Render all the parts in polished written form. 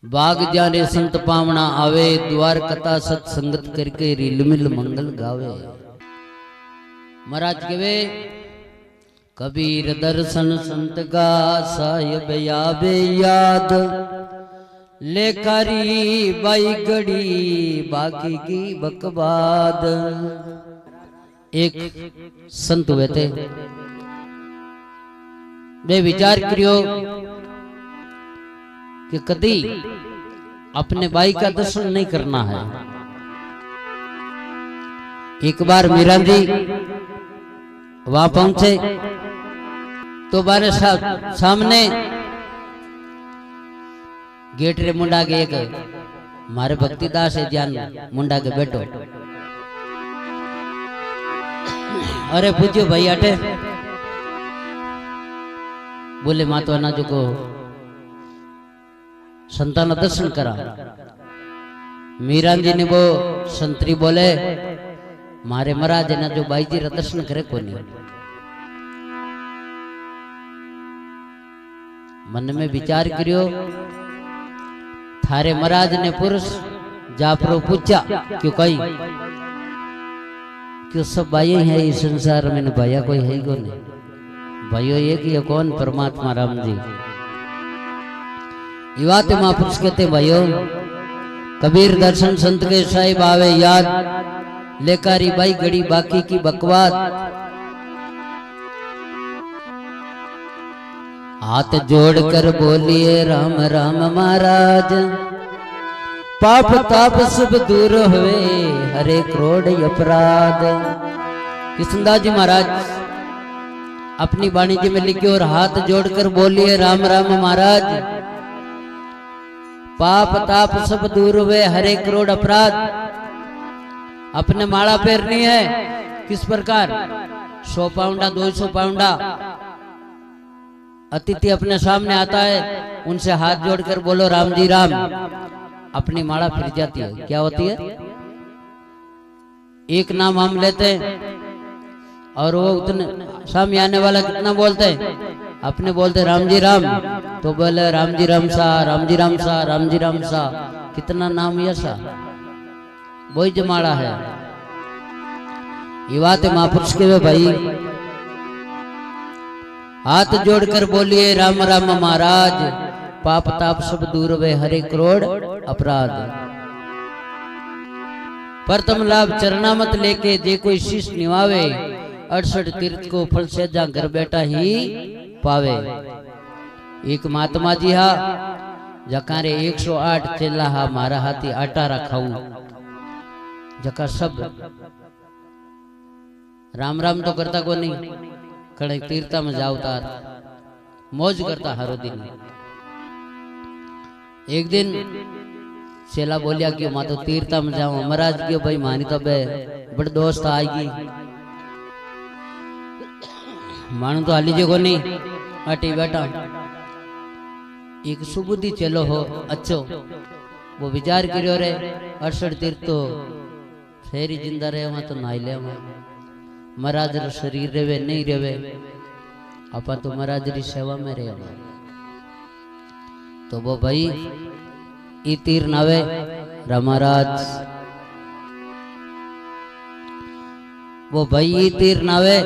बाग जाने संत पावना आवे, द्वार कथा सत्संगत करके रिल मिल मंगल गावे। महाराज कहे कबीर दर्शन संत का साहिब आवे याद, लेकारी बाई गड़ी बाकी की बकवाद। एक संत हुए थे, वे विचार करियो कि कदी अपने भाई का दर्शन नहीं करना है। एक बार मीरा जी वहां पहुंचे तो बारे सामने गेट रे मुंडा के एक मारे भक्तिदास है ज्ञान मुंडा के बेटो, अरे पूछो भाई अटे, बोले माँ तो ना जो को संतान दर्शन करा। मीरा जी ने वो संतरी बोले मारे महाराज ना जो बाई जी दर्शन करे को नहीं। मन में विचार करियो, थारे महाराज ने पुरुष जापरो पूछा क्यों कही क्यों सब भाई है इस संसार में, भाइया कोई है को नहीं, भाइयों एक ही कौन परमात्मा राम जी। युवाते महापुरुष कहते भाइयों कबीर दर्शन संत के साहिब आवे याद, लेकारी बाई गड़ी बाकी की बकवाद। हाथ जोड़कर बोलिए राम राम महाराज, पाप ताप सब दूर हुए हरे करोड़ अपराध। कृष्णदास जी महाराज अपनी वाणी जी में लिखे और हाथ जोड़कर बोलिए राम राम महाराज, पाप ताप सब दूर हुए हरे करोड़ अपराध। अपने माला फेरनी है किस प्रकार, 100 पाउंडा 200 पाउंडा अतिथि अपने सामने आता है, उनसे हाथ जोड़कर बोलो राम जी राम, अपनी माला फिर जाती है। क्या होती है, एक नाम हम लेते हैं और वो उतने सामने आने वाला कितना बोलते हैं, अपने बोलते राम जी राम, तो बोले राम जी राम सा, राम जी राम सा, राम जी राम सा, कितना नाम ऐसा, वही जमाड़ा है। ये बात है महापुरुष के वे भाई, हाथ जोड़कर बोलिए राम राम महाराज, पाप ताप सब दूर वे हरे करोड़ अपराध। प्रथम लाभ चरणामत लेके जे कोई शीश निवावे, 68 तीर्थ को फल से जा घर बैठा ही पावे। एक महात्मा जी हा जकारे 108 चेला हा मारा हाथी आटा रखाऊ, जका सब राम राम तो करता को नहीं, कड़े तीर्था में जाओ तार मौज करता हरो दिन। एक दिन चेला बोलिया कि मां तो तीर्था में जाऊं, महाराज क्यों भाई मानी तो बे बड़ दोस्त आएगी, मानू तो हाली जो को नहीं अटी बैठा। एक सुबुद्धि चलो हो अच्छो, वो विचार करियो रे 68 तीर्थ तो फेरी जिंदा रहे वहां तो नाई ले, महाराज रो शरीर रेवे नहीं रेवे, आपा तो महाराज री सेवा में रहे। तो वो भाई ई तीर नावे राम महाराज, वो भाई ई तीर नावे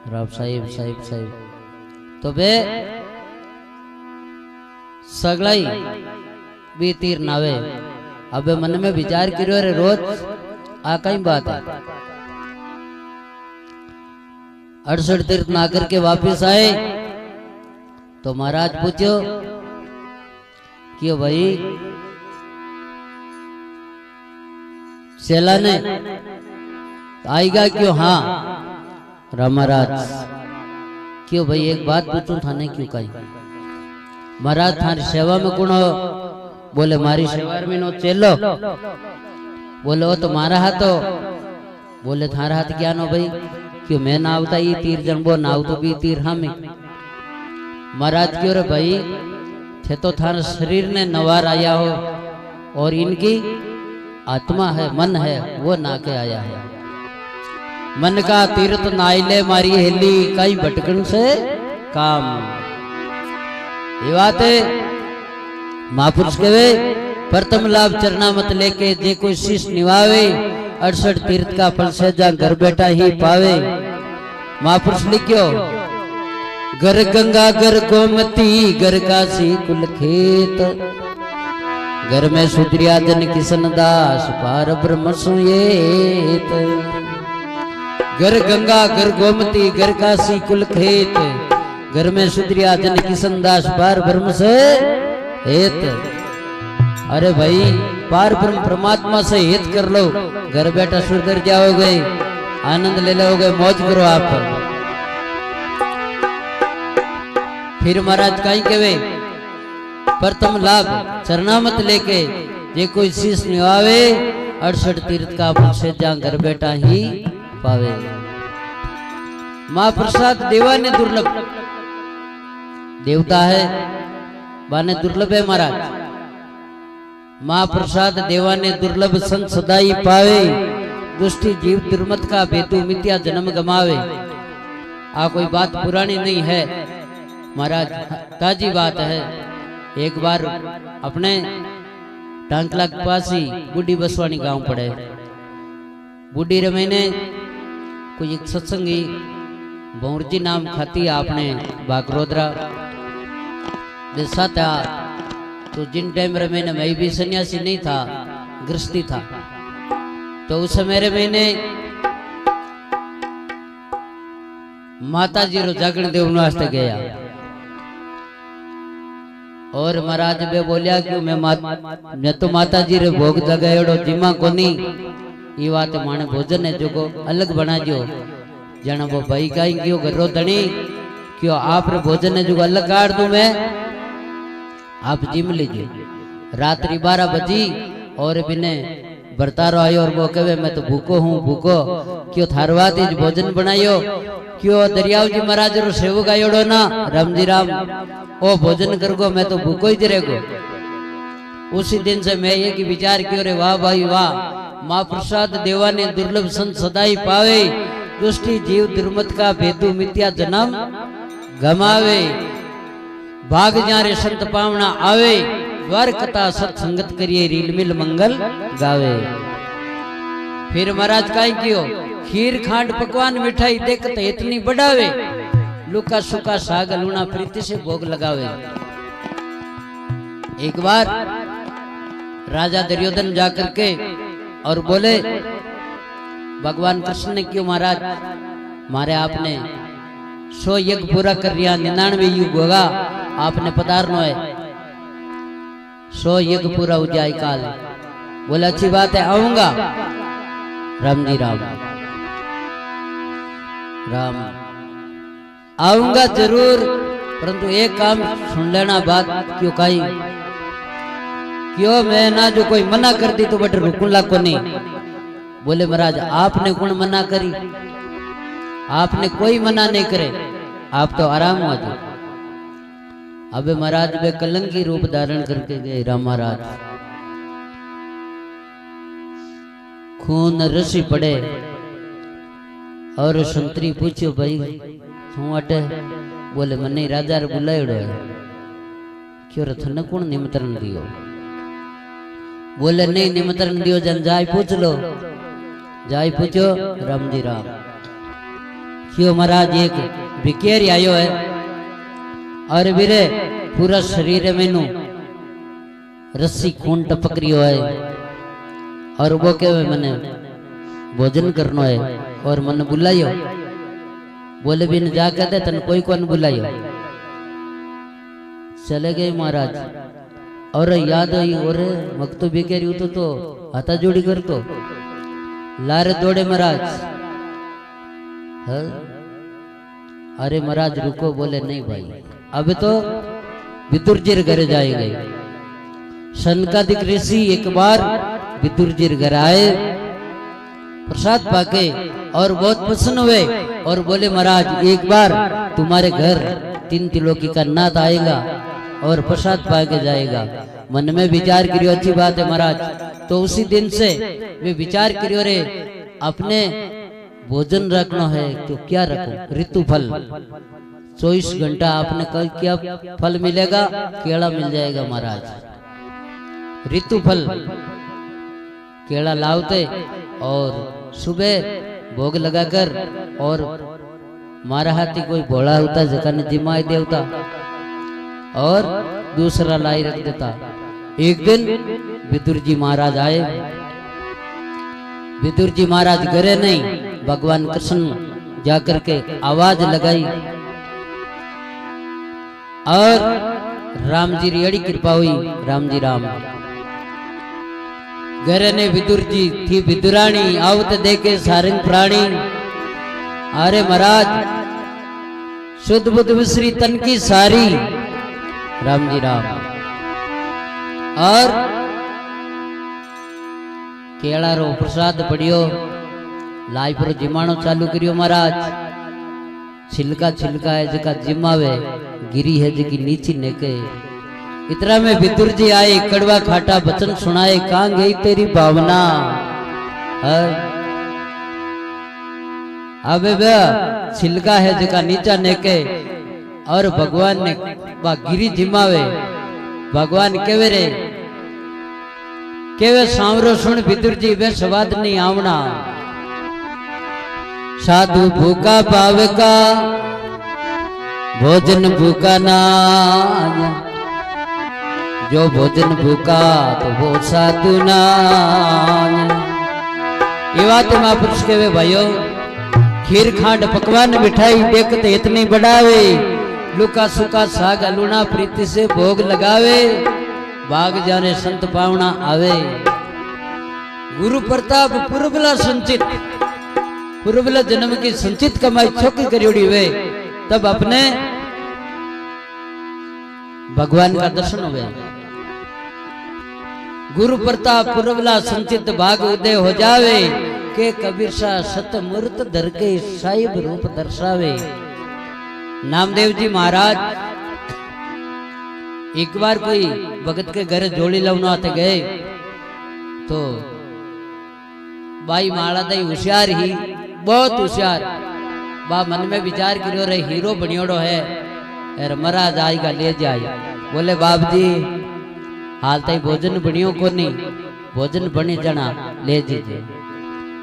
राम साहिब साहिब साहिब, तो बे सगलाई भी तीर नावे। अबे मन में विचार करियो रे रोज आ कई बात है, 68 तीर्थ ना करके वापिस आए तो महाराज पूछो कि भाई चेला ने आएगा क्यों, हाँ राम महाराज क्यों भाई एक बात पूछूं थाने क्यों कही, महाराज थारी सेवा में कौन हो, बोले मारी सेवा में नो चेलो, बोले वो तो मारा हाथ हो, बोले थारा हाथ क्या नो भाई, क्यों मैं ना आवता ये तीर जन वो ना तो भी तीर हमें। महाराज क्यों रे भाई, थे तो थारा शरीर ने नवार आया हो और इनकी आत्मा है मन है वो ना के आया है। मन का तीर्थ नाइले मारी हेली कई भटकन से काम। ये बात है महापुरुष कहे प्रथम लाभ चरणामत लेके जे कोई शीश निभावे 68 तीर्थ का फल सहजा घर बैठा ही पावे। महापुरुष लिखियो घर गंगा घर गोमती घर काशी कुल खेत घर में सुधरिया जन किशन दास पार ब्रह्म सुयेत। घर गंगा घर गोमती घर काशी कुल खेत घर में सुधरिया जन किशन दास पार ब्रह्म से हेत। अरे भाई पार ब्रह्म परमात्मा से हित कर लो, घर बैठा सुधर जाओगे, आनंद ले लोगे, मौज करो आप। फिर महाराज कहीं कहे प्रथम लाभ चरणामत लेके जे कोई शीश निभावे 68 तीर्थ का फल से जहां घर बैठा ही पावे। महाप्रसाद देवा ने दुर्लभ देवता है, बाने दुर्लभ है महाराज। महाप्रसाद देवा ने दुर्लभ संत सदाई पावे दुष्टि जीव दुर्मत का बेतु मिथ्या जन्म गमावे। आ कोई बात पुरानी नहीं है महाराज, ताजी बात है। एक बार अपने टांकला के पास ही बूढ़ी बसवानी गांव पड़े, बूढ़ी रमे ने कोई एक सत्संगी भौरजी नाम खाती आपने बागरोदरा जैसा था। तो जिन टाइम रे मैंने मैं भी सन्यासी नहीं था, गृहस्थी था, तो उस समय मैंने माता जी रो जागरण देवन वास्ते गया और महाराज बे बोलिया कि मैं तो माता जी रे भोग लगायोड़ो जिमा कोनी, ये बात माने भोजन है जो को अलग बना जो जाना वो भाई का क्यों घरो धनी क्यों आप रे भोजन है जो अलग काट दूं मैं, आप जिम लीजिए। रात्रि 12 बजी और बिने बरतारो आयो और वो कहे मैं तो भूखो हूँ, भूखो क्यों थारवात भोजन बनायो क्यों दरियाव जी महाराज रो सेवक आयोड़ो ना राम जी राम ओ भोजन करगो, मैं तो भूखो ही रहेगो। उसी दिन से मैं ये की विचार क्यों रे वाह भाई वाह, माँ प्रसाद देवा ने दुर्लभ संत सदाई पावे दुष्टि जीव दुर्मत का भेदु मिथ्या जन्म गमावे। भाग जारे संत पावना आवे द्वार कथा सत्संगत करिए रील मिल मंगल गावे। फिर महाराज काई कियो खीर खांड पकवान मिठाई देखते इतनी बढ़ावे लुका सुका साग लूना प्रीति से भोग लगावे। एक बार राजा दुर्योधन जाकर के और बोले भगवान कृष्ण ने क्यों महाराज मारे आपने 100 यज्ञ पूरा कर लिया, 99 युग होगा आपने पधारना है, 100 यज्ञ पूरा हो जाए काल। बोले अच्छी बात है आऊंगा। राम जी राम राम आऊंगा जरूर, परंतु एक काम सुन लेना बात क्यों काई क्यों मैं ना जो कोई मना कर दी तो बटे रुकुला को नहीं। बोले महाराज आपने कौन मना करी, आपने कोई मना नहीं करे, आप तो आराम हो जाओ। अबे महाराज वे कलंकी रूप धारण करके गए राम महाराज, खून रसी पड़े और संतरी पूछो भाई शू अटे। बोले मने राजा रे बुलायोड़ो है क्यों थने कौन निमंत्रण दियो। बोले नहीं निमंत्रण दियो जन जाय पूछ लो, जाय पूछो राम जी राम क्यों महाराज एक भिकेरी आयो है और वीरे पूरा शरीर मेनू रस्सी खून टपक रियो है और वो कहे मने भोजन करनो है और मन बुलायो। बोले बिन जा कहते तन कोई कौन बुलायो। चले गए महाराज और याद आई और मग तो भिकेरी तो हाथा जोड़ी कर तो लारे दौड़े महाराज। अरे महाराज रुको। बोले नहीं भाई अब तो विदुर जी घर जाएंगे। सनकादिक ऋषि एक बार विदुर जी घर आए प्रसाद पाके और बहुत प्रसन्न हुए और बोले महाराज एक बार तुम्हारे घर 3 तिलोकी का नाथ आएगा और प्रसाद पाके जाएगा। मन में विचार करियो अच्छी बात है महाराज। तो उसी दिन से वे विचार करियो रे अपने भोजन रखना है तो क्या रखो ऋतु फल 24 घंटा आपने कल क्या फल मिलेगा, केला मिल जाएगा महाराज। ऋतु फल केला लावते और सुबह भोग लगाकर और मारा हाथी कोई भोला होता जखन जिमाई देवता और दूसरा लाई रख देता। एक दिन विदुर जी महाराज आए। विदुर जी महाराज घरे नहीं, भगवान कृष्ण जाकर के आवाज लगाई और राम जी री अड़ी कृपा हुई। राम जी राम घरे ने विदुर जी थी विदुरानी आवत देखे सारंग प्राणी। अरे महाराज शुद्ध बुद्ध विश्री तन की सारी। राम जी राम और केला रो प्रसाद पड़ियो लाई पर जिमाणो चालू करियो। महाराज छिलका छिलका है जका जिमावे गिरी है जकी नीची नेके। इतना में विदुर जी आए कड़वा खाटा वचन सुनाए। कहां गई तेरी भावना? अबे छिलका है जका नीचा नेके और भगवान ने बा गिरी जिमावे। भगवान केवे रे केवे सांवरो सुन विदुर जी वे स्वाद नहीं आवना। साधु भूखा पावेगा भोजन भूखा ना, जो भोजन भूखा तो वो साधु ना। ये बात महापुरुष केवे भाइयों, खीर खांड पकवान मिठाई देखते इतनी बढ़ावे, लुका सुका साग अलूना प्रीति से भोग लगावे, भाग जाने संत पावना आवे। गुरु प्रताप पूर्वला संचित, पूर्वला जन्म की संचित कमाई छोकी करियोड़ी वे, तब अपने भगवान का दर्शन हुए। गुरु प्रताप पूर्वला संचित भाग उदय हो जावे, के कबीर सा सत मूर्त धर के साहिब रूप दर्शावे। नामदेव जी महाराज एक बार कोई भगत के घर जोड़ी लवना आते गए तो बाई माला दई होशियार ही, बहुत होशियार। बा मन में विचार करियो रे हीरो बनियोड़ो है और महाराज आएगा ले जाए। बोले बाप जी हाल तई भोजन बनियो को नहीं, भोजन बने जना ले दीजिए।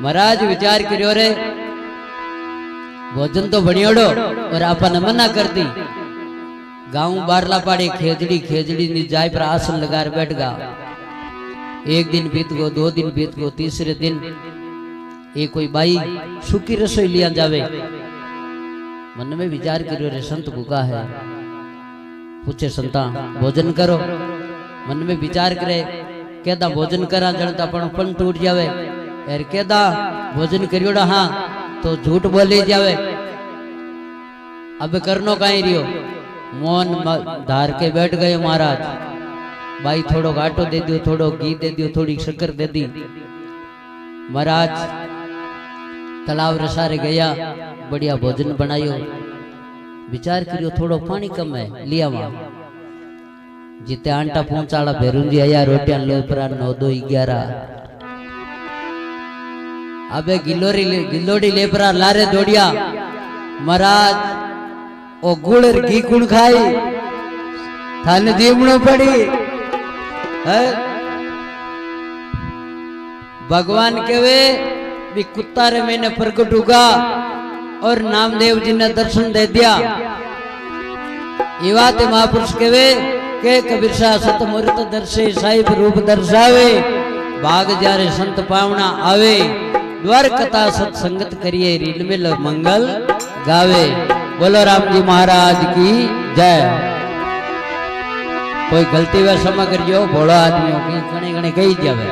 महाराज विचार करियो रे भोजन तो बनियोड़ो और आपन मना कर दी। गांव बारला पाड़े खेजड़ी खेजड़ी नी जाय पर आसन लगा बैठ गा। एक दिन बीत गो, 2 दिन बीत गो, तीसरे दिन एक कोई बाई सूखी रसोई लिया जावे। मन में विचार करियो रे संत भूखा है, पूछे संता भोजन करो। मन में विचार करे केदा भोजन करा जनता पण टूट जावे, एर केदा भोजन करियोड़ा हाँ तो झूठ बोले जावे। अब करनो कहीं रियो, मौन धार के बैठ गए महाराज। भाई थोड़ो आटो दे दियो, थोड़ो घी दे दियो, थोड़ी शक्कर दे दी। महाराज तालाब रसारे गया, बढ़िया भोजन बनायो। विचार करियो थोड़ो पानी कम है, लिया वहां जिते आंटा पहुंचाड़ा भेरून जी आया, रोटियां लोपरा 9 2 11। अबे गिलोड़ी लेपरा लारे दौड़िया। महाराज ओ गुड़ घी कुण खाई, थाने जीवणो पड़ी है। भगवान केवे भी कुत्ता रे मैंने प्रकट हुआ और नामदेव जी ने दर्शन दे दिया। ये बात महापुरुष केवे के कबीर शाह सतमूर्त दर्शे साहिब रूप दर्शावे, भाग जारे संत पावना आवे। द्वार कथा सत्संगत करिए, रील में मंगल गावे। बोलो राम जी महाराज की जय। कोई गलती वे क्षमा करियो, भोला आदमी की घणे घणे कही जावे।